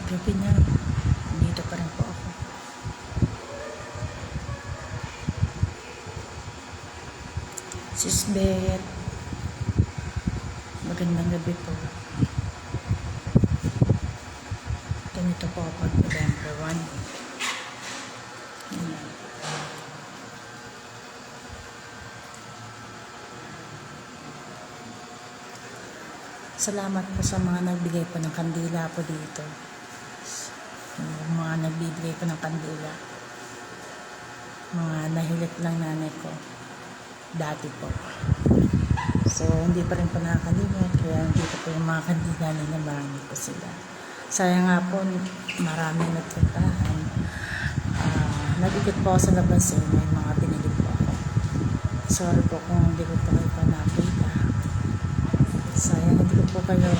Gabi na. Dito pa rin po ako. Sis Beth. Magandang gabi po. Ganito po ako pag November 1. Ayan. Salamat po sa mga nagbigay po ng kandila po dito. Yung mga nagbibigay po ng kandila. Mga nahilit lang nanay ko. Dati po. So, hindi pa rin po nakakalimot. Kaya dito po yung mga kandila nila. Marami po sila. Sayang nga po, marami nagpuntahan. Nag-ikot po ako sa labas eh. May mga binili po ako. Sorry po kung hindi ko po kayo pa nakita. Sayang hindi po tayo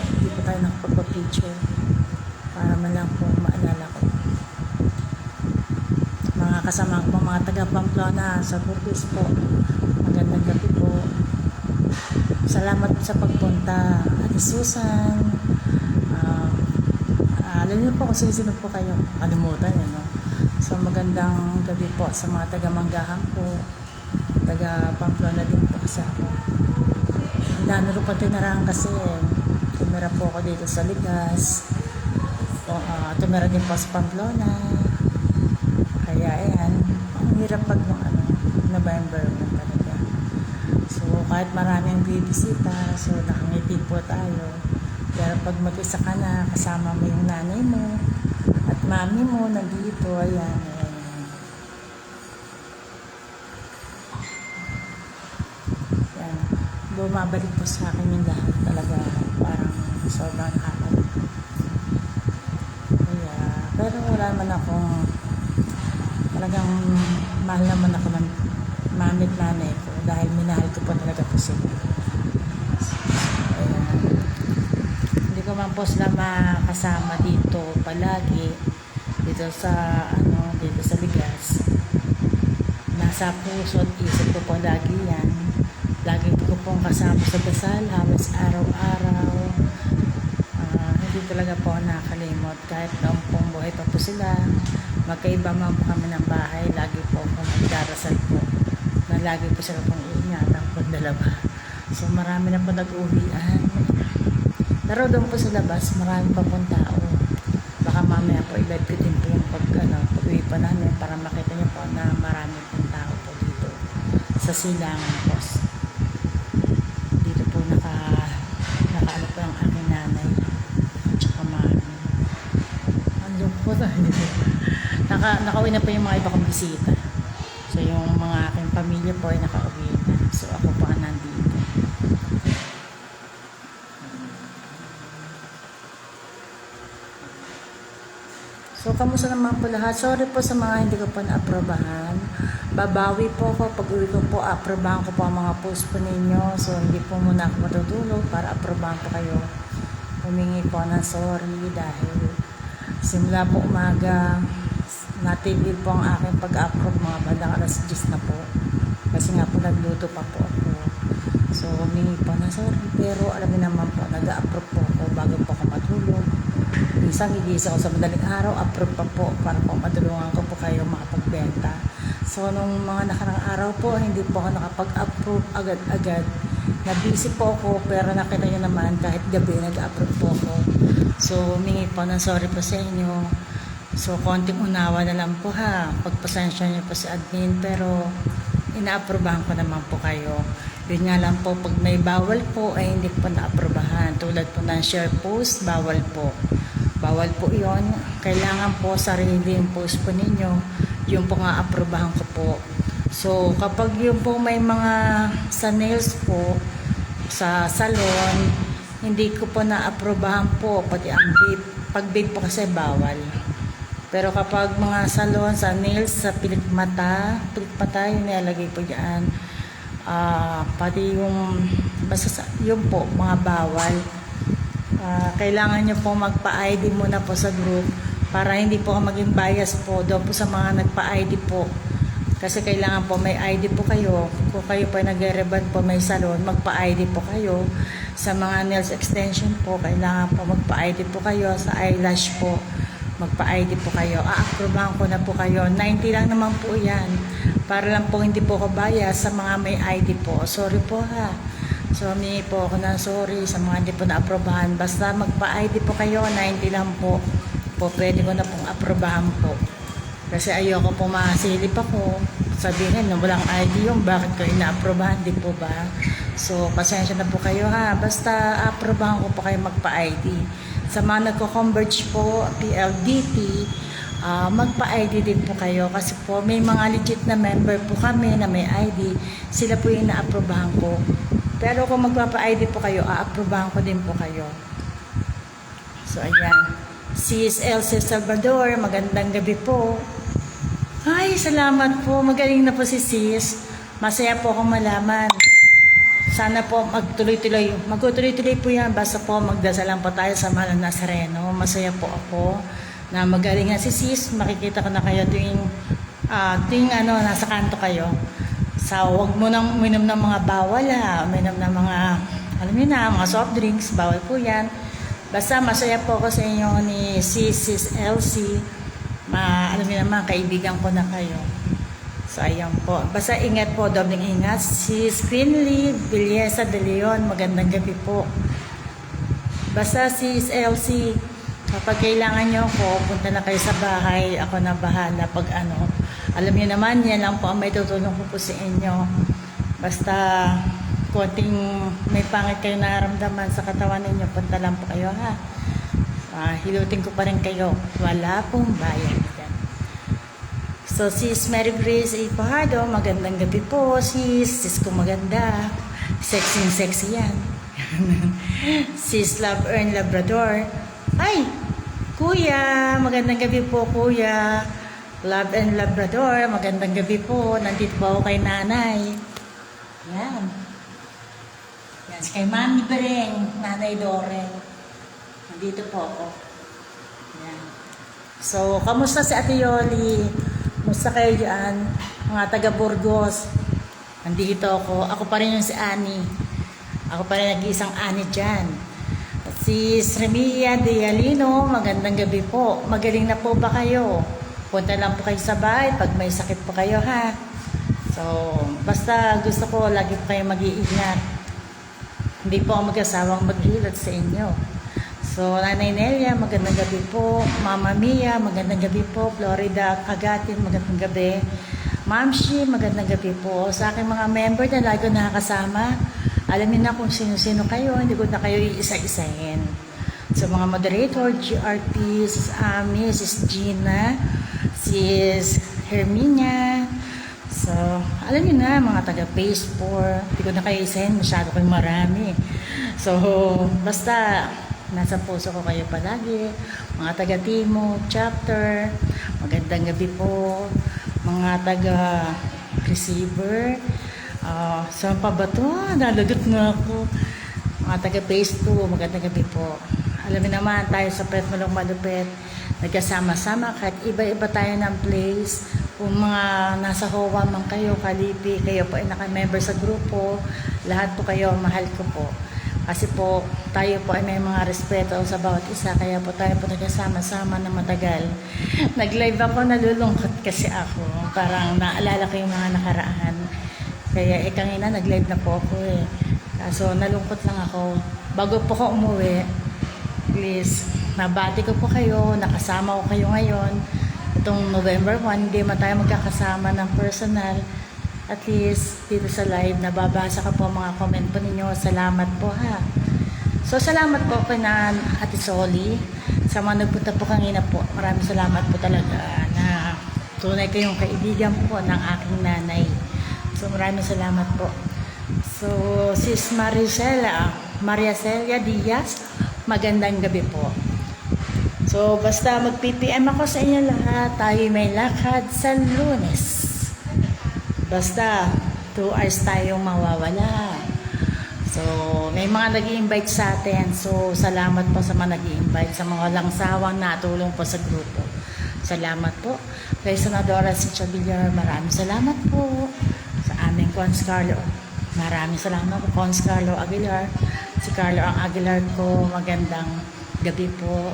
nakapag-picture para man lang po maalala ko. Mga kasama ko, mga taga Pamplona, sa Burgos po. Magandang gabi po. Salamat po sa pagpunta. Ate Susan. Alam niyo po kung sino po kayo. Kalimutan yun, no? So magandang gabi po sa mga taga Manggahan po. Taga Pamplona din po kasi ako. Dami ko pa tinarahan kasi tumira po ako dito sa Ligas. Tumira din po sa Pamplona. Kaya ayan, ang hirap pag November na talaga. So kahit maraming bibisita, so nakangiti po tayo. Pero pag mag-isa ka na, kasama mo yung nanay mo at mami mo nandito, ayan. Bumabalik po sa akin yung lahat talaga, parang sobrang nakakalimutan. Kaya, pero wala naman akong talagang mahal naman ako ng mami at nanay ko dahil minahal ko po talaga po sila. Kaya, hindi ko man po sila makasama dito palagi dito sa Ligas. Nasa puso at isip ko po lagi yan. Lagi ko pong kasama sa dasal, halos araw-araw. Hindi talaga po ako nakakalimot. Kahit noong pong buhay pa po sila, magkaiba man po kami ng bahay, lagi po akong magdarasal po. Na lagi po sila pong iingatan po dalawa. So marami na po nag-uwian. Pero doon po sa labas, marami pa pong tao. Baka mamaya po i-live ko din po yung pag-uwi pa namin para makita niyo po na marami pong tao po dito sa Silangan po. Nakaano po ang aking nanay tsaka mami. Andun po tayo. Nakauwi na po yung mga iba kong bisita. So yung mga aking pamilya po ay nakauwi na. So ako po ang nandito. So kamusta naman po lahat? Sorry po sa mga hindi ko po na-aprobahan. Babawi po ako. Pag uwi ko po, aprobahan ko po ang mga post po ninyo. So hindi po muna ako matutulog para aprobahan po kayo. Humingi po ng sorry dahil simula po umaga natigil po ang aking pag-approve mga bandang alas 10 na po. Kasi nga po nagluto pa po ako. So humingi po ng sorry. Pero alam niyo naman po, nag-approve po ako bago po ako matulog. Minsan gigising ako sa madaling araw, approve pa po para po matulungan ko po kayo makapagbenta. So nung mga nakarang araw po, hindi po ako nakapag-approve agad-agad. Nabisi po ako, pero nakita nyo naman kahit gabi nag-approve po ako. So humingi po ng sorry po sa inyo. So konting unawa na lang po ha. Pagpasensya nyo po si admin, pero ina-approvehan ko naman po kayo. Yun nga lang po, pag may bawal po ay hindi po na-approvehan. Tulad po ng share post, bawal po. Bawal po yun. Kailangan po sarili yung post po ninyo. Yung po nga aprobahan ko po. So, kapag yung po may mga sa nails po, sa salon, hindi ko po na-aprobahan po. Pati ang vape. Pag vape po kasi bawal. Pero kapag mga salon, sa nails, sa pilik mata yung nilalagay po dyan. Pati yung, basta yung po, mga bawal. Kailangan nyo po magpa-ID muna po sa group para hindi po maging bias po doon po sa mga nagpa-ID po. Kasi kailangan po may ID po kayo. Kung kayo po nagre-reband po may salon, magpa-ID po kayo. Sa mga nails extension po, kailangan po magpa-ID po kayo. Sa eyelash po, magpa-ID po kayo. A-aprobahan ko na po kayo. 90 lang naman po yan. Para lang po hindi po ako bias sa mga may ID po. Sorry po ha. So, humingi po ako ng sorry sa mga hindi po na-aprobahan. Basta magpa-ID po kayo, 90 lang po. Pwede ko na pong aprobahan po. Kasi ayoko po masilip ako. Sabihin na walang ID yung bakit ko ina-aprobahan, di po ba? So, pasensya na po kayo ha. Basta aprobahan ko po kayo magpa-ID. Sa mga nagko-converge po, PLDT, magpa-ID din po kayo. Kasi po may mga legit na member po kami na may ID. Sila po yung ina-aprobahan ko. Pero kung magpapa-ID po kayo, a-aprobahan ko din po kayo. So, ayan. Sis Elsie Salvador, magandang gabi po. Ay, salamat po. Magaling na po si Sis. Masaya po akong malaman. Sana po magtuloy-tuloy po yan. Basta po magdasalan po tayo sa mahal na Nazareno. Masaya po ako na magaling nga si Sis. Makikita ko na kayo tuwing nasa kanto kayo. So, huwag mo nang uminom ng mga bawal ha. Uminom ng mga, alam niyo na, mga soft drinks. Bawal po yan. Basta masaya po ako sa inyo ni Sis Elsie. Alam niyo naman, kaibigan ko na kayo. So, ayan po. Basta ingat po, dobling ingat. Sis Queenly Villesa de Leon, magandang gabi po. Basta Sis Elsie, kapag kailangan nyo ako, punta na kayo sa bahay. Ako na bahala pag alam niyo naman, yan lang po ang may tutulong ko po sa inyo. Basta konting may pangit kayo nararamdaman sa katawan ninyo, punta lang po kayo ha. Hilutin ko pa rin kayo. Wala pong bayan dyan. So, Sis Mary Grace Ipahado, magandang gabi po. Sis ko maganda. Sexy yan. Sis Love Earn Labrador. Ay, Kuya, magandang gabi po, Kuya. Love and Labrador, magandang gabi po. Nandito po ako kay Nanay. Yan. Yan, kay Mami Bereng, Nanay Doreng. Nandito po ako. Yan. So, kamusta si Ate Yoli? Kamusta kayo dyan? Mga taga Burgos. Nandito ako. Ako pa rin yung si Ani. Ako pa rin nag-iisang Ani dyan. At si Sremia Dialino, magandang gabi po. Magaling na po ba kayo? Punta lang po kayo sa bahay pag may sakit po kayo ha. So, basta gusto ko lagi po kayo mag-iingat. Hindi po ako mag-asawang mag-ilat sa inyo. So, Nanay Nelia, magandang gabi po. Mama Mia, magandang gabi po. Florida Kagatin, magandang gabi. Ma'am Shi, magandang gabi po. Sa aking mga member na lagi nakakasama, alamin na kung sino-sino kayo, hindi ko na kayo iisa-isahin. So, mga moderator, GRP, Sis Ami, Sis Gina, Sis Herminia. So, alam niyo na, mga taga-Page4, hindi ko na kayo isahin, masyado kayong marami. So, basta nasa puso ko kayo palagi. Mga taga-Timo, chapter, magandang gabi po. Mga taga-receiver, saan pa ba ito? Nalagot na ako. Mga taga-Page 2, magandang gabi po. Alam niyo naman, tayo sa Pet Malong Malupet, nagkasama-sama kahit iba-iba tayo ng place. Kung mga nasa HOA man kayo, Kalipi, kayo po ay naka-member sa grupo, lahat po kayo, mahal ko po. Kasi po, tayo po ay may mga respeto sa bawat isa, kaya po tayo po nagkasama-sama na matagal. Nag-live ako, nalulungkot kasi ako. Parang naalala ko yung mga nakaraan. Kaya kanina nag-live na po ako eh. Kaso nalungkot lang ako. Bago po ko umuwi, please, nabati ko po kayo, nakasama ko kayo ngayon. Itong November 1, hindi man tayo magkakasama ng personal. At least, dito sa live, nababasa ka po mga comment po ninyo. Salamat po ha. So, salamat po kay na Ate Soli. Sa mga nagpunta po kanina po, maraming salamat po talaga na tunay kayong kaibigan po ng aking nanay. So, maraming salamat po. So, Sis Maria Celia Diaz, magandang gabi po. So, basta mag-PPM ako sa inyo lahat. Tayo may lakad sa Lunes. Basta, 2 hours tayong mawawala. So, may mga nag-i-invite sa atin. So, salamat po sa mga nag-i-invite, sa mga walang sawang natulong po sa grupo. Salamat po. Kay Senadora si Chabillar, maraming salamat po. Sa aming Cons Carlo, maraming salamat po. Cons Carlo Aguilar. Si Carlo ang Aguilar ko, magandang gabi po.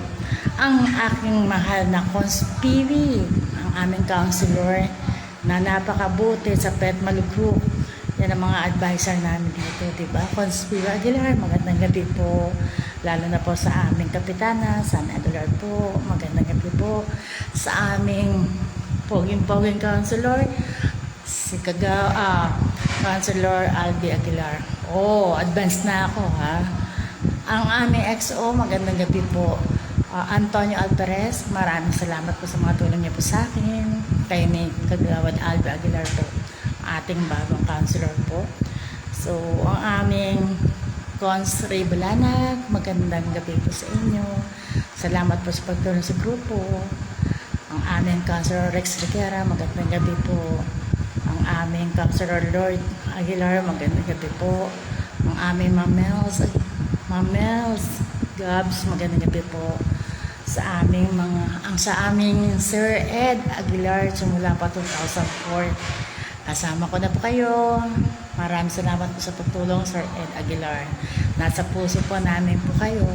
Ang aking mahal na conspiri, ang aming counselor na napakabuti sa Pet Malugro. Yan ang mga advisor namin dito, diba? Conspiri Aguilar, magandang gabi po. Lalo na po sa aming kapitana, San Aguilar po. Magandang gabi po sa aming poging-poging counselor, si Counselor Albi Aguilar. Oh, advance na ako ha. Ang aming XO, magandang gabi po. Antonio Alvarez, maraming salamat po sa mga tulong niyo po sa akin. Kayo ni Kagawad Albi Aguilar po, ating bagong counselor po. So, ang aming Cons Ray Balanag, magandang gabi po sa inyo. Salamat po sa pagtulong sa grupo. Ang aming Counselor Rex Rivera, magandang gabi po. Ang aming Counselor Lord Aguilar, magandang gabi po. Ang aming Mamels Gabs, magandang gabi po. Sa aming Sir Ed Aguilar, simula pa 2004. Kasama ko na po kayo. Maraming salamat po sa pagtulong, Sir Ed Aguilar. Nasa puso po namin po kayo.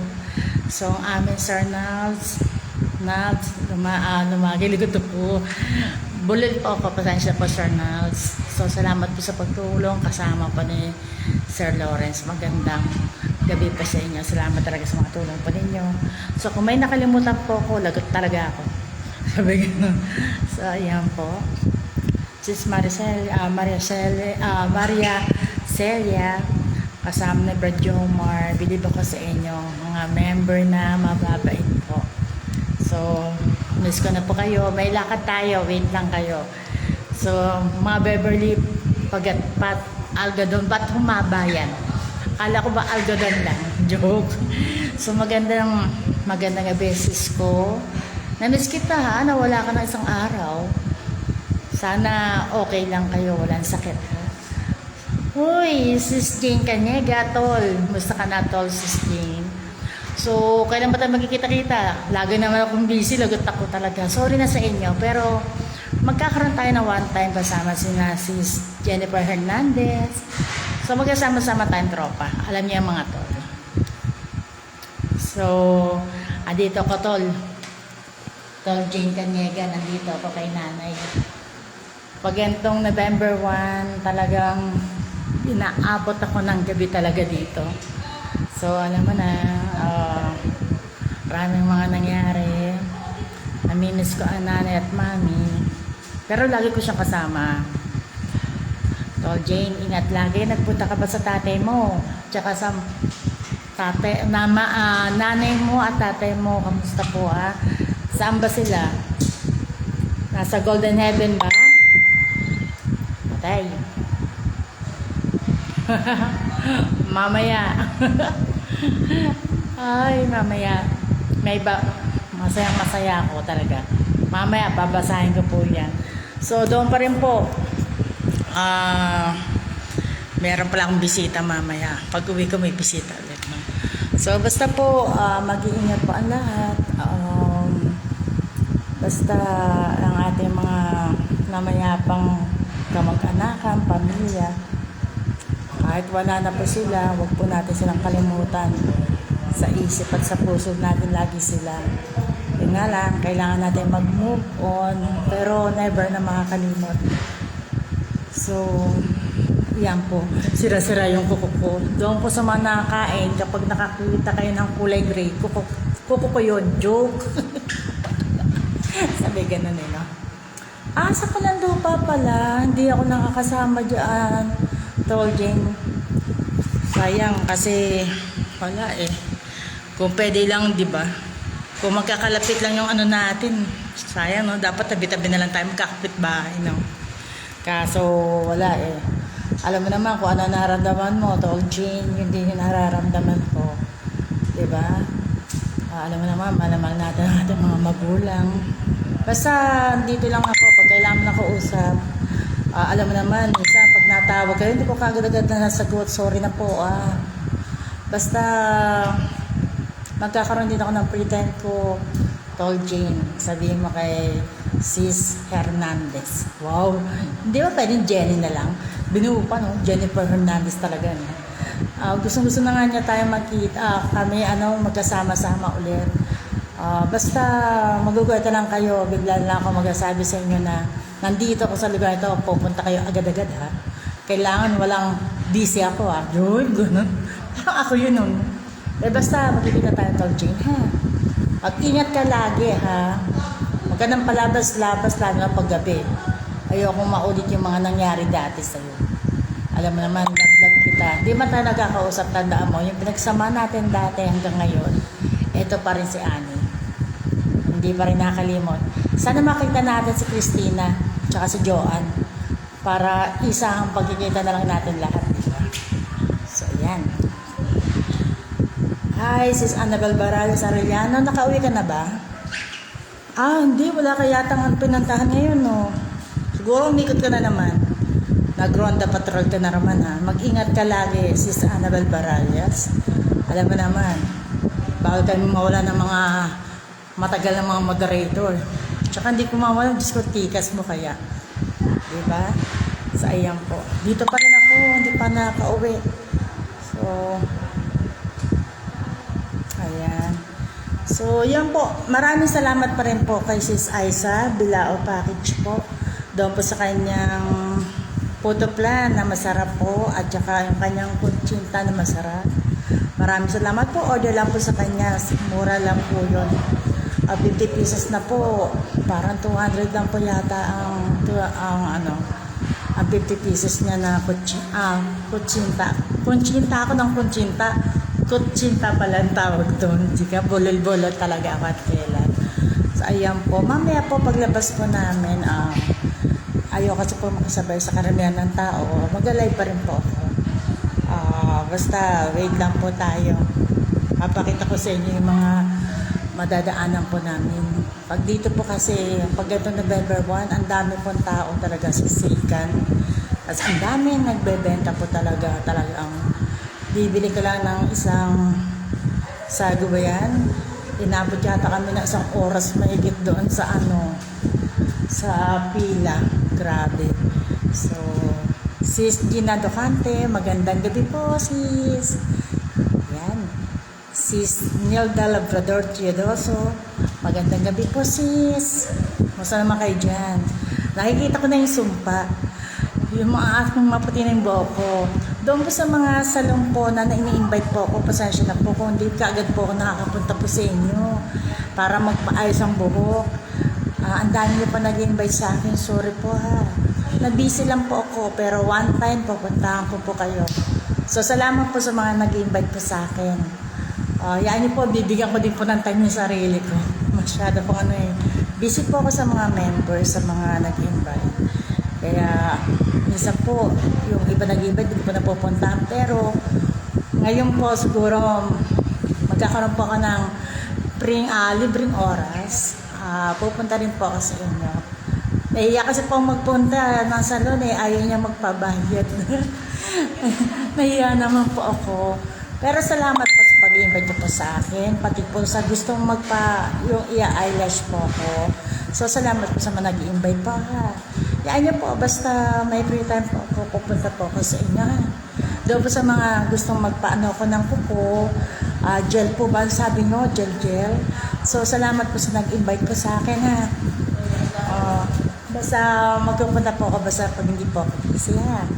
So, ang aming Sir Nals, lumagiligod po. Bulol po ako, pasensya po, Sir Nals. So, salamat po sa pagtulong. Kasama po ni Sir Lawrence. Magandang gabi pa sa inyo. Salamat talaga sa mga tulong po ninyo. So, kung may nakalimutan po ako, lagot talaga ako. Sabi gano'n. So, ayan po. Sis Maria Celia, kasama ni Brad Jomar. Bilib ako sa inyo, mga member na mababait po. So, miss ko na po kayo. May lakad tayo, wait lang kayo. So, mga Beverly, Pagatpat, Algodon, ba't humaba yan? Akala ko ba Algodon lang? Joke. So, magandang beses ko. Namiss kita ha, nawala ka na isang araw. Sana okay lang kayo, walang sakit ha. Uy, Sis Jane Canega, tol. Musta ka na, tol, Sis Jane? So, kailan ba tayo magkikita-kita? Lagi naman akong busy, lagot ako talaga. Sorry na sa inyo, pero magkakaroon tayo ng one time kasama sina Sis Jennifer Hernandez. So, magkasama-sama tayong tropa. Alam niyo yung mga tol. So, andito ko, tol. Tol Jane Canega, nandito ako kay nanay. Pag entong November 1, talagang inaabot ako ng gabi talaga dito. So, alam mo na, maraming mga nangyari. Naminis ko ang nanay at mami. Pero lagi ko siyang kasama. Tol Jane, ingat lagi. Nagpunta ka ba sa tatay mo? Tsaka sa nanay mo at tatay mo, kamusta po ha? Saan ba sila? Nasa Golden Heaven ba? Patay. Mamaya. Ay, mamaya. Masaya ako talaga. Mamaya, babasahin ko po yan. So, doon pa rin po. Meron pala akong bisita mamaya. Pag uwi ko, may bisita ulit. No? So, basta po, mag-iingat po ang lahat. Basta ang ating mga namayapang kamag-anakan, pamilya, kahit wala na po sila, huwag po natin silang kalimutan sa isip at sa puso natin lagi sila. Yun nga lang, kailangan natin mag-move on, pero never na makakalimot. So, yan po, sira-sira yung kuko ko. Doon po sa mga nakakain, kapag nakakita kayo ng kulay gray, kuko ko yun, joke. Sabi ganun eh, no? Sa Kalandupa pala, hindi ako nakakasama dyan. Tol Jane. Sayang kasi wala eh. Kung pwede lang, di ba? Kung magkakalapit lang yung ano natin, sayang, no? Dapat tabi-tabi na lang tayo magkakapit bahay, no? Kaso wala eh. Alam mo naman kung ano nararamdaman mo, Tol Jane, yun din yung nararamdaman ko. Di ba? Alam mo naman, malamang natin mga magulang. Basta dito lang ako pag kailangan nakausap. Alam mo naman, minsan pag natawag kayo, hindi ko kagad-agad na nasagot. Sorry na po. Basta magkakaroon din ako ng pretend ko, Tol Jane. Sabihin mo kay Sis Hernandez. Wow! Hindi ba pwedeng Jenny na lang? Binuo pa, no? Jennifer Hernandez talaga. No? Gustong-gusto na nga niya tayo magkita, kami magkasama-sama ulit. Basta magugulat lang kayo, bigla lang ako magsasabi sa inyo na nandito ako sa lugar ito, pupunta kayo agad-agad ha. Kailangan walang busy ako ha. Yun, gano'n. Ako yun nun. Basta magkikita tayo tol Jane ha. Mag-ingat ka lagi ha. Huwag ka nang palabas-labas lalo na paggabi. Ayokong maulit yung mga nangyari dati sa'yo. Alam mo naman, love kita. Di man tayo nagkakausap, tandaan mo, yung pinagsama natin dati hanggang ngayon, ito pa rin si Annie. Hindi pa rin nakalimot. Sana makita natin si Christina tsaka si Joanne para isa ang pagkikita na lang natin lahat. Diba? So, yan. Hi, sis Annabel Barales Arellano. Nakauwi ka na ba? Hindi. Wala ka yatang pinantahan ngayon, no? Siguro umikot ka na naman. Nag-ronda patrol ka na naman, ha? Mag-ingat ka lagi, sis Annabel Barales. Alam mo naman, bawal kami mawala ng mga matagal ng mga moderator. Tsaka hindi ko mawala ng diskotikas mo kaya. Diba? So, ayan po. Dito pa rin ako, hindi pa nakauwi. So, ayan. So, yan po. Maraming salamat pa rin po kay Sis Aiza Bilao Package po. Doon po sa kanyang photo plan na masarap po at saka yung kanyang kuntsinta na masarap. Maraming salamat po. Order lang po sa kanya. Mura lang po yun. 50 pesos na po. Parang 200 lang po yata ang 50 pesos niya na kutsinta. Kutsinta ako ng kutsinta. Kutsinta pala ang tawag doon. Di ka bolol-bolol talaga ako at kailan. So ayan po. Mamaya po paglabas po namin, ayaw kasi po makasabay sa karamihan ng tao. Mag-live pa rin po ako. Basta wait lang po tayo. Papakita ko sa inyo yung mga madadaanan po namin. Pag dito po kasi, pag ito November 1, ang dami pong tao talaga sisikan. Kasi ang dami nagbebenta po talagang bibili ka lang ng isang sago ba yan? Inabot yata kami ng isang oras mahigit doon sa sa pila. Grabe. So, sis Gina Docante, magandang gabi po sis. Yan. Sis Nilda Labrador Tiedoso, magandang gabi po sis. Musta naman kayo dyan? Nakikita ko na yung sumpa. Yung mga aking maputi na yung buhok ko. Doon po sa mga salon po na ini-invite po ako, pasensya na po kung hindi kaagad po ako nakakapunta po sa inyo para magpaayos ang buhok. Ang dami niyo pa nag-invite sa akin, sorry po ha. Nabisi lang po ako, pero one time pupuntahan ko po kayo. So salamat po sa mga nag-invite po sa akin. Yan niyo po, bibigyan ko din po ng time yung sarili ko. Masyado po busy po ako sa mga members, sa mga nag-invite. Kaya minsan po, yung iba nag-invite, hindi po napupuntahan. Pero ngayon po siguro magkakaroon po ako ng libreng oras. Pupunta rin po ako sa inyo. Nahiya kasi po magpunta ng salon ayaw niya magpabayad. Nahiya naman po ako. Pero salamat po sa pag-invite niyo po sa akin. Pati po sa gustong yung eyelash po ako. So salamat po sa mga nag-invite po ha. Yan niyo po, basta may free time po ako, pupunta po ako sa inyo ha. Doon po sa mga gustong magpaano ko ng kuko, gel po ba sabi nyo, gel. So salamat po sa nag-invite po sa akin ha. Basta magpupunta po ako basta pag hindi po ako busy ha.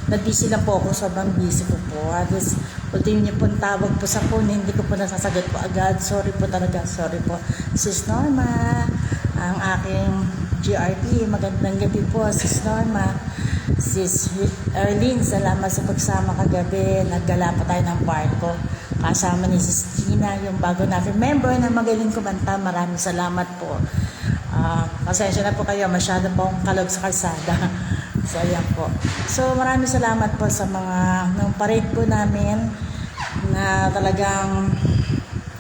Nag-busy lang po ako, sobrang busy ko po. Tapos ultimo niyo po tawag po sa phone, hindi ko po nasasagot po agad. Sorry po talaga, sorry po. Sis Norma, ang aking GRP, magandang gabi po Sis Norma. Sis Erlene, salamat sa pagsama kagabi. Naggala pa tayo ng barko. Kasama ni Sis Gina, yung bago natin member na magaling kumanta. Maraming salamat po. Pasensya na po kayo, masyado pong kalog sa kalsada. So, ayan po. So, maraming salamat po sa mga ng parade po namin na talagang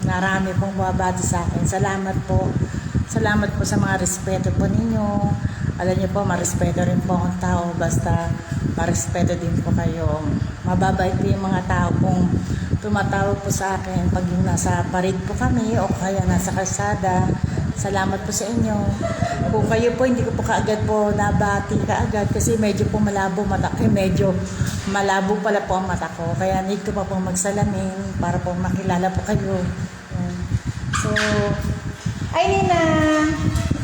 narami pong babati sa akin. Salamat po. Salamat po sa mga respeto po ninyo. Alam niyo po, marespeto rin po ang tao. Basta marespeto din po kayo. Mababait po yung mga tao kung tumatawag po sa akin pag yung nasa parid po kami o kaya nasa kalsada. Salamat po sa inyo. Kung kayo po, hindi ko po kaagad po nabati kaagad kasi medyo po malabo mata ko. Medyo malabo pala po ang mata ko. Kaya need ko pa po magsalamin para po makilala po kayo. Yan. So, ay Nina,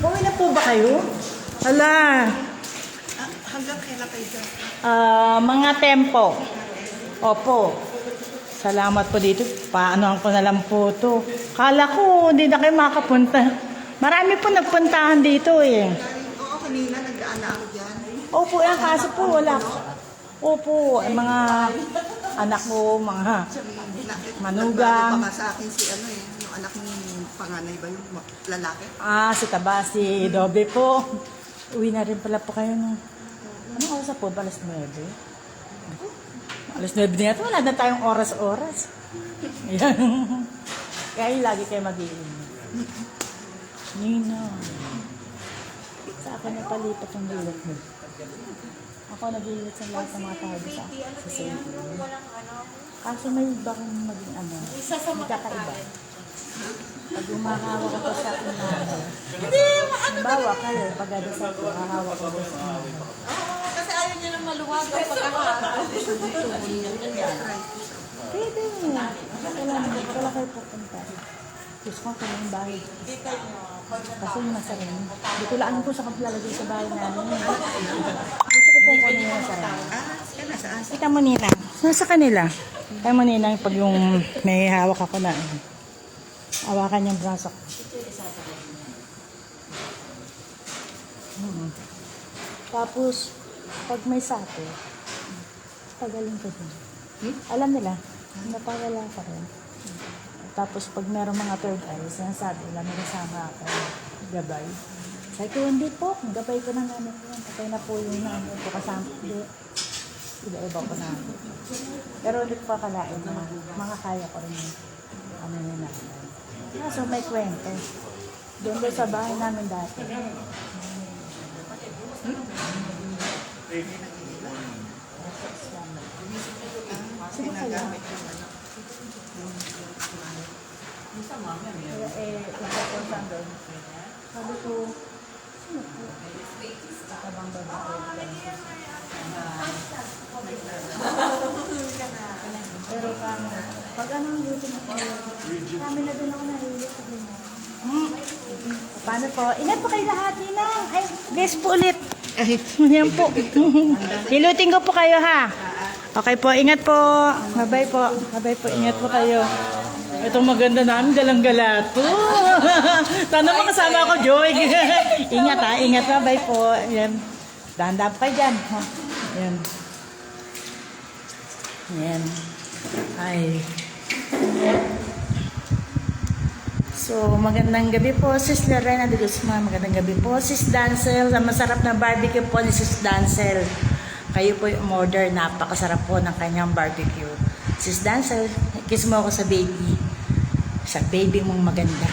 uwi na po ba kayo? Hala. Hanggang kailan kayo dyan? Mga tempo. Opo. Salamat po dito. Paano ko na lang po to. Kala ko hindi na kayo makapunta. Marami po nagpuntahan dito eh. Oo, kanina nagdaan na ako dyan. Opo, yung kaso po wala. Opo, ang mga anak ko, mga manugang. Baka sa akin si ano eh, yung anak ni panganay ba yung lalaki? Si Tabasi, Dobe po. Uwi na rin pala po kayo no. Anong oras po? Alas 9? Alas 9 na ito. Wala na tayong oras-oras. Yan. Kaya lagi kayo mag-iinit. Nina. Sa akin na palipat yung lilat mo. Ako nag-iinit sa lahat ng mga tao sa safety. Kaso may iba kong maging hindi kakaiba. Pag umahawak ako sa unahan. Halimbawa kayo, pag adasal ko, hahawak ako sa unahan. Kasi ayaw niya nang maluwag ang pagkakaroon. Pwede mo. Wala kayo pupunta. Gusto ko kung yung bahay. Kasi yung nasa rin. Hindi ko laan ko sa kaplalagay sa bahay namin. Gusto ko kung ano yung nasa rin. Saan? Kita mo Nina. Nasa kanila. Kaya mo Nina, pag yung may hawak ako na. Hawakan yung braso ko. Tapos, pag may sato, pagaling ko din. Alam nila, napawala ka rin. Tapos, pag meron mga third eye, sinasabi, alam nila sama ako, gabay. Sabi ko, hindi po, gabay ko na namin po. Patay na po yung namin ko kasama. Hindi. Iba-iba ko namin. Pero hindi ko pa kalain na mga kaya ko rin yung ano nila. So, may kwento. Doon sa bahay namin dati. Sino kaya? Isa ko saan doon. Sabi ko, sino po? Tabang babae. Pero pag anong duty na po, kami na doon ako nahihiyok. Paano po? Ingat po kayo lahat, Ninang. Ay, guys po ulit. Yan po. Hilutin ko po kayo, ha? Okay po, ingat po. Bye-bye po. Bye-bye po, ingat po kayo. Itong maganda namin, galang-gala po. Sana makasama ako, Joy. Ingat ha, ingat ha. Bye po. Yan. Dahan-dahan po kayo dyan. Yan. Yan. Ay. So, magandang gabi po, Sis Lorena de Guzman. Magandang gabi po, Sis Dancel. Masarap na barbecue po ni Sis Dancel. Kayo po yung order. Napakasarap po ng kanyang barbecue. Sis Dancel, kiss mo ako sa baby. Sa baby mong maganda.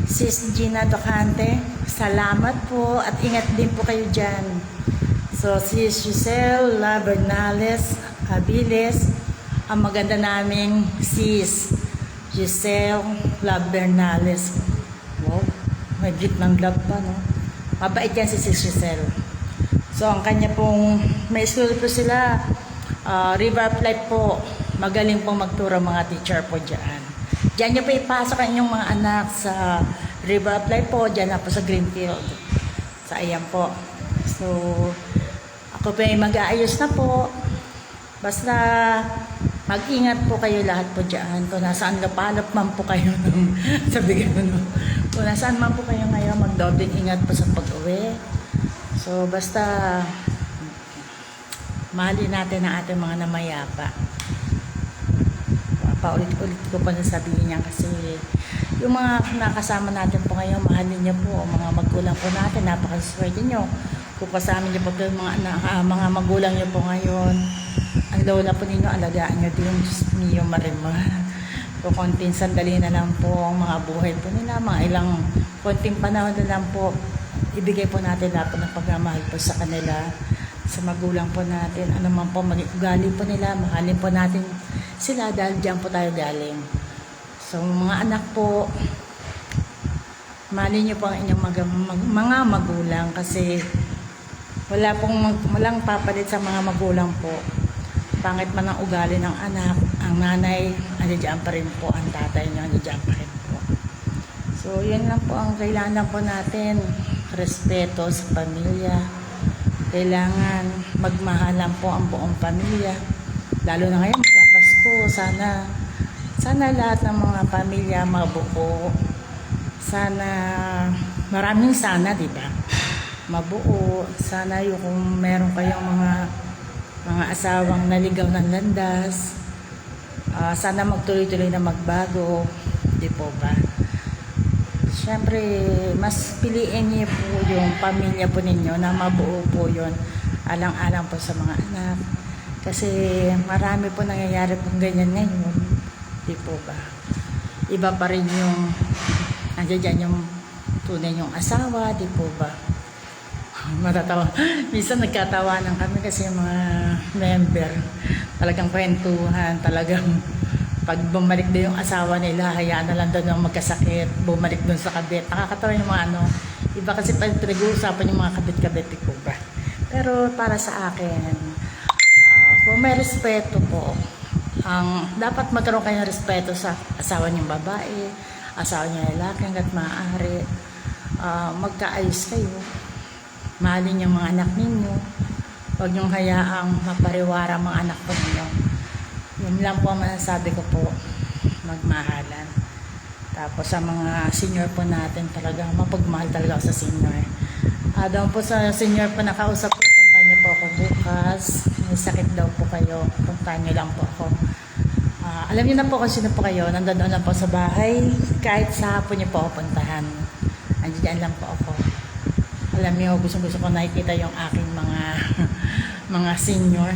Sis Gina Docante, salamat po at ingat din po kayo dyan. So, Sis Giselle La Bernales Abiles, ang maganda naming Sis Giselle La Bernales. Wow, may git ng love pa, no? Mabait yan si Sis Giselle. So, ang kanya pong, may school po sila, River of Life po. Magaling pong magturo mga teacher po dyan. Diyan nyo po ipasok ang inyong mga anak sa River of Life po. Diyan na po sa Greenfield. Sa ayan po. So, ako po ay mag-aayos na po. Basta, mag-ingat po kayo lahat po dyan. Kung nasaan kapalap man po kayo sabi gano'n. Kung nasaan man po kayo ngayon, mag-dobling ingat po sa pag-uwi. So, basta mahalin natin ang ating mga namayapa. Paulit-ulit ko pa sabihin niya kasi yung mga nakasama natin po ngayon, mahalin niyo po ang mga magulang po natin. Napakaswerte niyo. Kung kasama niyo po mga magulang niyo po ngayon, ang lola po ninyo, alagaan niyo din niyo marimar. So, konting sandali na lang po ang mga buhay po nila, mga ilang konting panahon na lang po, ibigay po natin lahat ng pagmamahal po sa kanila, sa magulang po natin, ano man po maging ugali po nila, mahalin po natin sila dahil dyan po tayo galing. So mga anak po, mali niyo po ang inyong mga magulang kasi walang papalit sa mga magulang po. Pangit man ang ugali ng anak, ang nanay, andiyan pa rin po, ang tatay niya, andiyan pa rin po. So, yun lang po ang kailangan po natin. Respeto sa pamilya. Kailangan magmahalan po ang buong pamilya. Lalo na ngayon, magpapasko. Sana lahat ng mga pamilya mabuo. Sana, maraming sana, di ba? Mabuo. Sana yung kung meron kayong mga asawang naligaw ng landas, sana magtuloy-tuloy na magbago, di po ba? Siyempre, mas piliin niyo po yung pamilya po ninyo na mabuo po yun, alang-alang po sa mga anak. Kasi marami po nangyayari pong ganyan ngayon, di po ba? Iba pa rin yung, andyan yung tunay yung asawa, di po ba? Matatawa. Minsan nagkatawanan kami kasi yung mga member, talagang kwentuhan, talagang pag bumalik din yung asawa nila, hayaan na lang doon ang magkasakit, bumalik doon sa kabit. Nakakatawa yung mga iba kasi pag pinag-uusapan yung mga kabit-kabit ko ba. Pero para sa akin, kung may respeto po, dapat magkaroon kayo ng respeto sa asawa niyong babae, asawa niyong lalaki, hanggat maaari, magkaayos kayo. Mahalin yung mga anak ninyo. Huwag niyong hayaang mapariwara mga anak ko ninyo. Yun lang po ang masasabi ko po. Magmahalan. Tapos sa mga senior po natin talaga, mapagmahal talaga ako sa senior. Doon po sa senior po nakausap ko, puntahan niyo po ako bukas. May sakit daw po kayo. Puntahan niyo lang po ako. Alam niyo na po kung sino po kayo. Nandoon lang po sa bahay. Kahit sa hapon niyo po ako puntahan. Andiyan lang po ako. Alam niyo, gusto ko nakikita yung aking mga senior.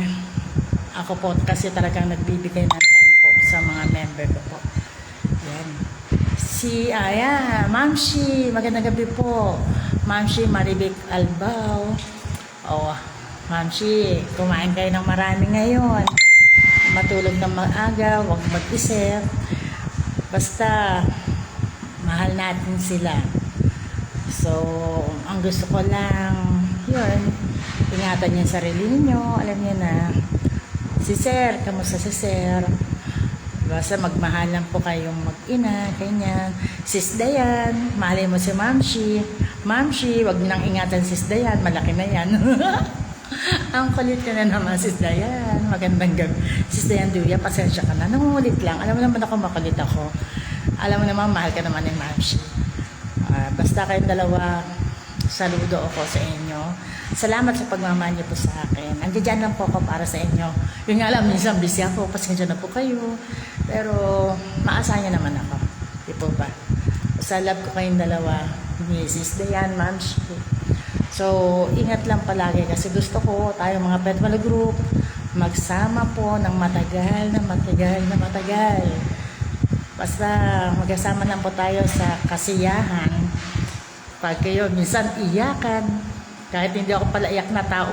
Ako po kasi talagang nagbibigay ng time po sa mga member ko po. Yan. Ma'am Shi, magandang gabi po. Ma'am Shi Marivic Albao. Ma'am Shi, kumain kayo ng marami ngayon. Matulog ng maaga, huwag mag-isip. Basta, mahal natin sila. So, ang gusto ko lang, yun, ingatan niyo yung sarili niyo. Alam niyo na, si Sir, kamusta si Sir? Basta magmahalan po kayong mag-ina, ganyan. Sis Dayan, mahalin mo si Ma'am Shi. Ma'am Shi, wag niyo nang ingatan Sis Dayan, malaki na yan. Ang kulit ka na naman, Sis Dayan. Magandang gabi. Sis Dayan Duya, pasensya ka na. Nangungulit lang. Alam mo naman ako, makulit ako. Alam mo naman, mahal ka naman ni Ma'am Shi. Basta kayong dalawa, saludo ako sa inyo. Salamat sa pagmamahal niyo po sa akin. Andiyan lang po ako para sa inyo. Yung nga lang, minsan busy ako, pasensya na po kayo. Pero maasahan niyo naman ako. Di po ba? Sa love ko kayong dalawa, Mrs. Dayan, Ma'am Shi. So, ingat lang palagi kasi gusto ko tayong mga Petmalo Group magsama po ng matagal na matagal. Basta magkasama lang po tayo sa kasiyahan. Pag kayo minsan iyakan, kahit hindi ako pala iyak na tao,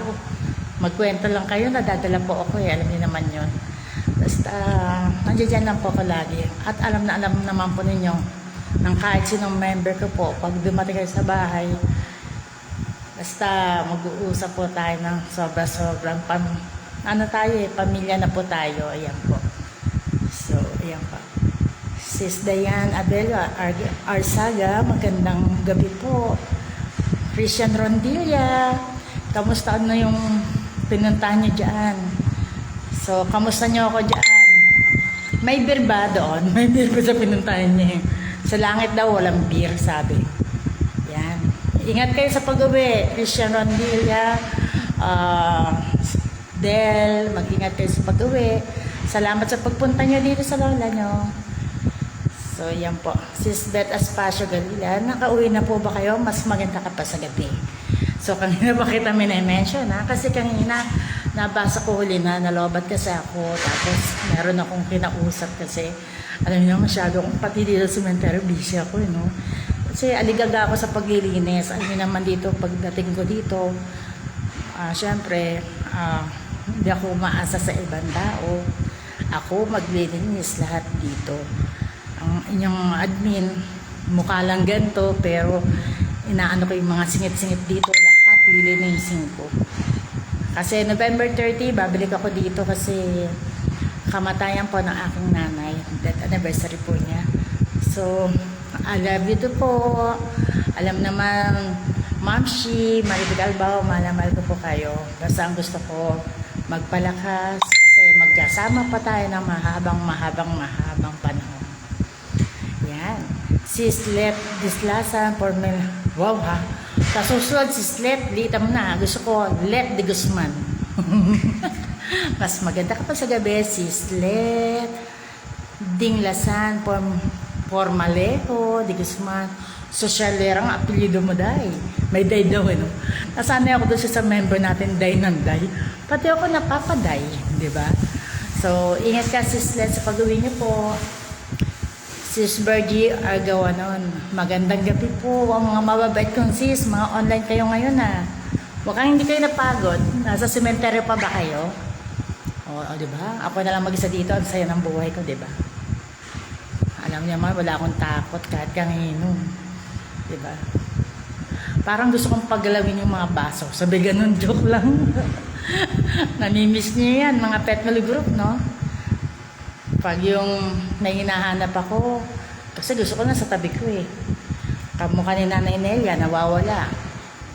magkwento lang kayo, nadadala po ako alam niyo naman yun. Basta nandiyan lang po ako lagi. At alam naman po ninyo, ng kahit sinong member ko po, pag dumating kayo sa bahay, basta mag-uusap po tayo ng sobrang pamilya na po tayo. Ayan po. So, ayan po. Sis Dayan Abelio Arsaga, magandang gabi po. Christian Rondilla, kamusta na yung pinuntahan niyo dyan? So, kamusta niyo ako dyan? May beer ba doon? May beer ba sa pinuntahan niyo? Sa langit daw, walang beer, sabi. Yan. Ingat kayo sa pag-uwi. Christian Rondilla, Del, mag-ingat kayo sa pag-uwi. Salamat sa pagpunta niyo dito sa lola niyo. So, yan po. Sis Beth Aspacio Galila, nakauwi na po ba kayo? Mas maganda ka pa sa gabi. So, kanina ba kita mention ha? Kasi kanina, nabasa ko huli na, nalobat kasi ako. Tapos, meron akong kinausap kasi, alam niyo, masyado akong pati dito sa cemetery, busy ako, no? Kasi aligaga ako sa paglilinis. Alam niyo naman dito, pagdating ko dito, syempre, hindi ako umaasa sa ibang tao. Ako maglilinis lahat dito. Ang inyong admin, mukha lang ganito, pero inaano ko yung mga singit-singit dito, lahat lilinisin ko. Kasi November 30, babalik ako dito kasi kamatayan po ng aking nanay. Death anniversary po niya. So, I love you too po. Alam naman, Mamshi, Maribig Albao, mahal ko po kayo. Basta ang gusto ko, magpalakas kasi magkasama pa tayo ng mahabang panahon. Yan. Sis Let Dislasan for me. Wow ha. Sa susunod, sis Let, litam na. Gusto ko, Let de Guzman. Mas maganda ka pa sa gabi, sis Let Dinglasan for Malejo de Guzman. Sosyalera ang apelyido mo, Day. May Day daw, no? Nasanay ako doon sa member natin, Day ng Day. Pati ako napapaday, di ba? So, ingat ka, sis Let, sa pag-uwi niyo po. Sis Bergie Argawanon, magandang gabi po. Ang mga mababait kong sis, mga online kayo ngayon, ha? Mukhang hindi kayo napagod. Nasa sementeryo pa ba kayo? O, di ba? Ako na lang mag-isa dito. Ang saya ng buhay ko, di ba? Alam niyo man, wala akong takot kahit kanino. Diba? Parang gusto kong paggalawin yung mga baso. Sabi ganun, joke lang. Namimiss niyo yan, mga pet meal group, no? Pag yung may hinahanap ako, kasi gusto ko na sa tabi ko eh. Kamukha ni Nanay Nelia, nawawala.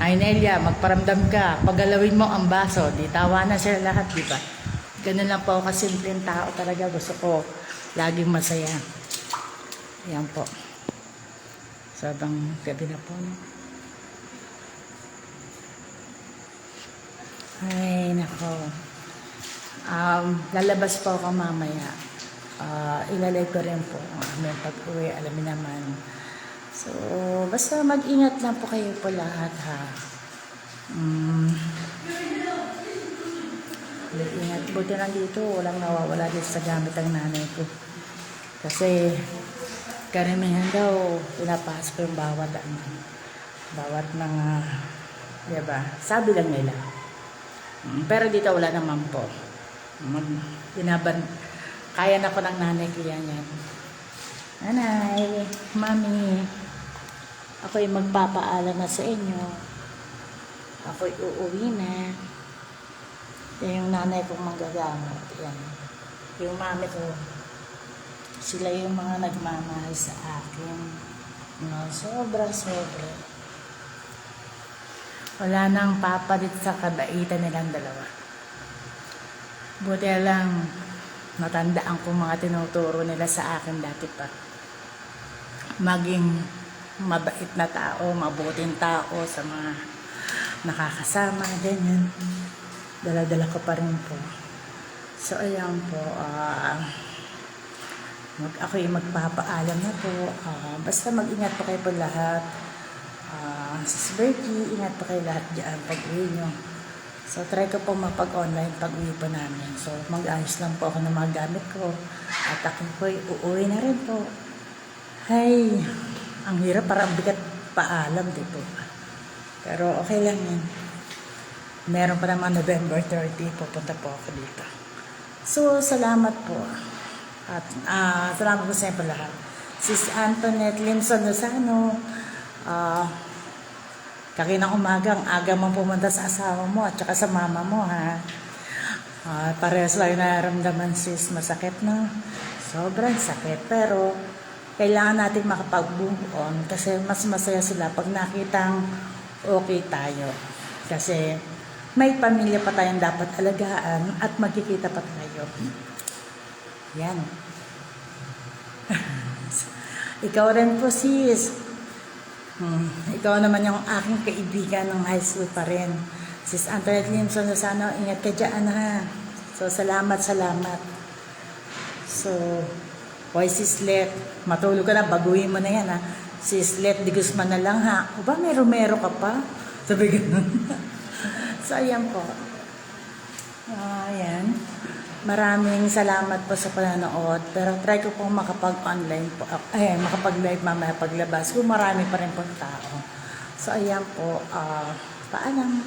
Nanay Nelia, magparamdam ka, paggalawin mo ang baso, di tawa na sila lahat, di ba? Ganun lang po ako kasimpleng tao talaga. Gusto ko laging masaya. Yan po. Sabang gabi na po. Ay, nako. Lalabas po ako mamaya. Ilalay ko rin po ang aming pag-uwi. Alam mo naman. So, basta mag-ingat lang po kayo po lahat, ha. Mag-ingat. Buti lang dito. Walang nawawala dito sa gamit ang nanay ko. Kasi karamihan daw, pinapasok ko yung bawat mga, diba? Sabi lang nila. Pero dito wala naman po. Kaya na ko ng nanay ko yan. Nanay, mami, ako'y magpapaalam na sa inyo. Ako'y uuwi na. Yan yung nanay kong magagamot. Yan. Yung mami ko, sila yung mga nagmamahal sa akin. No, sobra. Wala nang papalit sa kabaitan nilang dalawa. Buti lang, matandaan ko mga tinuturo nila sa akin dati pa. Maging mabait na tao, mabuting tao sa mga nakakasama, ganyan. Dala-dala ko pa rin po. So, ayan po, ako'y magpapaalam na po. Basta mag-ingat po kayo po lahat. Sis Bertie, ingat po kayo lahat dyan pag-uwi nyo. So, try ko po mapag-online pag-uwi po namin. So, mag-ayos lang po ako ng mga gamit ko. At ako po'y uuwi na rin po. Hay, ang hirap, parang bigat paalam dito. Pero okay lang yan. Meron pa naman November 30, pupunta po ako dito. So, salamat po. At salamat po sa inyo po lahat. Sis Antoinette Limson Lozano, kakinang umagang aga mong pumunta sa asawa mo at saka sa mama mo, ha. Parehas lang nararamdaman, sis. Masakit, no? Sobrang sakit. Pero kailangan natin makapag-move on kasi mas masaya sila pag nakitang okay tayo. Kasi may pamilya pa tayong dapat alagaan at magkikita pa tayo. Yan. Ikaw rin po, sis. Ikaw naman yung aking kaibigan ng high school pa rin. Sis Antoinette Limson Lozano, ingat ka dyan, ha. So, salamat. So, hoy, sis Let, matulog ka na, baguhin mo na yan, ha. Sis Let, di Guzman na lang, ha. O ba, may Romero ka pa? Sabi ganun. So, ayan po. Ayan. Maraming salamat po sa panonood. Pero try ko pong makapag-online po. Makapag-live mamaya paglabas. Kung marami pa rin pong tao. So, ayan po. Paalam.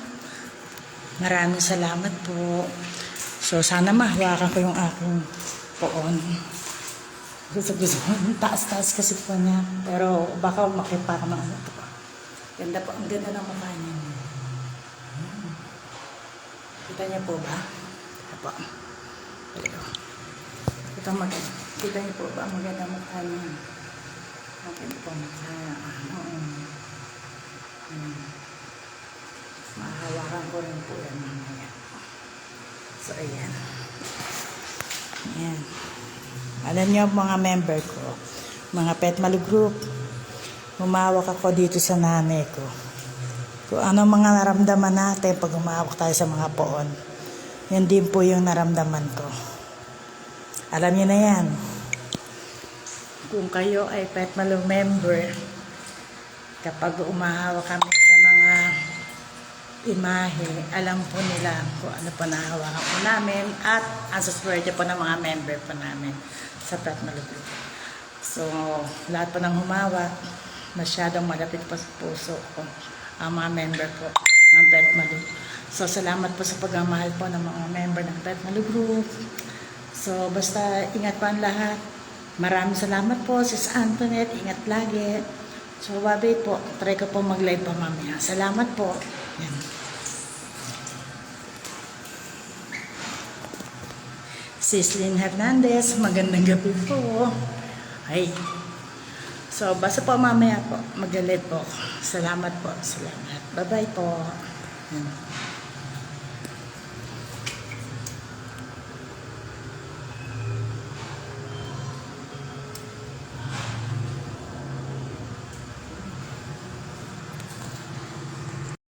Maraming salamat po. So, sana mahawakan ko yung aking poon. Gusto ko, taas-taas kasi po niya. Pero baka makipara mga ano po. Ganda po, ang ganda ng mukha niya. Ayan. Kita niya po ba? Kita po. Kita niyo po ba? Maganda mukha niya. Maganda po mukha. Mahawakan ko rin po yan mamaya. So, ayan. Ayan. Alam niyo mga member ko, mga Pet Malu Group, humawak ako dito sa nanay ko. Kung ano mga naramdaman natin pag humawak tayo sa mga poon, yan din po yung naramdaman ko. Alam niyo na yan. Kung kayo ay Pet Malu member, kapag umahawak kami sa mga imahe, alam po nila kung ano po nahawakan po namin at ang suswerte po ng mga member po namin sa Pet Malu Group. So, lahat po ng humawak, masyadong malapit po sa puso ko ang mga member po ng Pet Malu. So, salamat po sa pagmamahal po ng mga member ng Pet Malu Group. So, basta ingat po ang lahat. Maraming salamat po, Sis Antoinette. Ingat lagi. So, babi po, try ko po mag-live pa mamaya. Salamat po. Yan. Sis Lynn Hernandez, magandang gabi po. Ay. So, basta po mamaya po, mag-live po. Salamat po. Salamat. Bye-bye po. Yan.